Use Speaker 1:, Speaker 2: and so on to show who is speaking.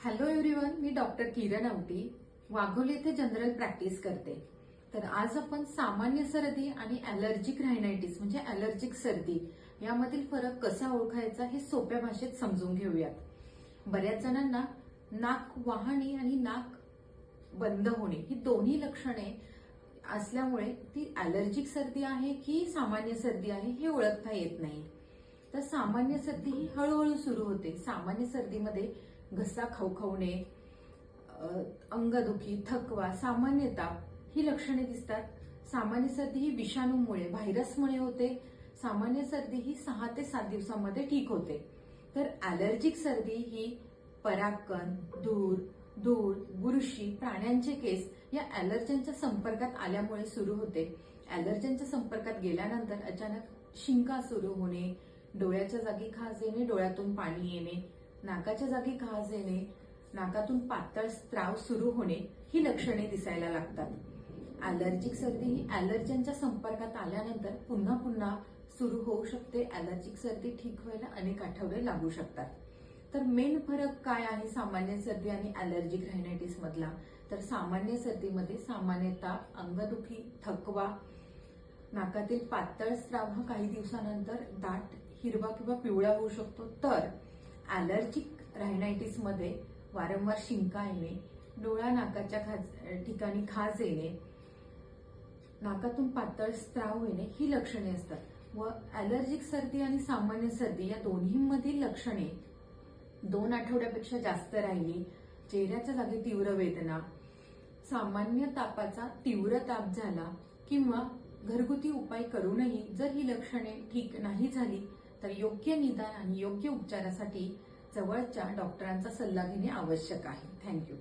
Speaker 1: Hello everyone, मी doctor किरण आवटी वाघोली येथे general practice करते. तर आज आपण सामान्य सर्दी आणि अॅलर्जिक रायनायटिस म्हणजे अॅलर्जिक सर्दी यामधील फरक कसा ओळखायचा हे सोप्या भाषेत समजून घेऊयात. बऱ्याच जणांना नाक वाहणे आणि नाक बंद होणे ही दोन्ही लक्षणे असल्यामुळे ती अॅलर्जिक सर्दी आहे की सामान्य सर्दी आहे हे ओळखता येत नाही. तर सामान्य सर्दी ही हळूहळू सुरू होते. सामान्य सर्दीमध्ये घसा खवखवणे, अंगदुखी, थकवा, सामान्य ताप ही लक्षणे दिसतात. सामान्य सर्दी ही विषाणूमुळे व्हायरसमुळे होते. सामान्य सर्दी ही 6 ते 7 दिवसांमध्ये ठीक होते. तर अॅलर्जिक सर्दी ही परागकण, धूळ, बुरशी, प्राण्यांचे केस या अॅलर्जनच्या संपर्कात आल्यामुळे सुरू होते. अॅलर्जनच्या संपर्कात गेल्यानंतर अचानक शिंका सुरू होणे, डोळ्याच्या जागी खाज येणे, डोळ्यातून पाणी येणे, नाकाच्या जागी खाज येणे, नाकातून पातळ स्त्राव सुरू होणे ही लक्षणे दिसायला लागतात. अॅलर्जिक सर्दी ही अॅलर्जनच्या संपर्कात आल्यानंतर पुन्हा पुन्हा सुरू होऊ शकते. अॅलर्जिक सर्दी ठीक व्हायला अनेक आठवडे लागू शकतात. तर मेन फरक काय आहे सामान्य सर्दी आणि अॅलर्जिक रायनायटिस मधला? तर सामान्य सर्दीमध्ये सामान्यतः अंगदुखी, थकवा, नाकातील पातळ स्त्राव हा काही दिवसानंतर दाट हिरवा किंवा पिवळा होऊ शकतो. तर अॅलर्जिक रायनायटिस मध्ये वारंवार शिंका येणे, डोळा नाकाच्या ठिकाणी खाज येणे, नाकातून पातळ स्त्राव येणे ही लक्षणे असतात. व अॅलर्जिक सर्दी आणि सामान्य सर्दी या दोन्हीमधील लक्षणे 2 आठवड्यापेक्षा जास्त राहिली, चेहऱ्याच्या जागी तीव्र वेदना, सामान्य तापाचा तीव्र ताप झाला किंवा घरगुती उपाय करूनही जर ही लक्षणे ठीक नाही झाली तर योग्य निदान आणि योग्य उपचारासाठी जवळच्या डॉक्टरांचा सल्ला घेणे आवश्यक आहे. थँक्यू.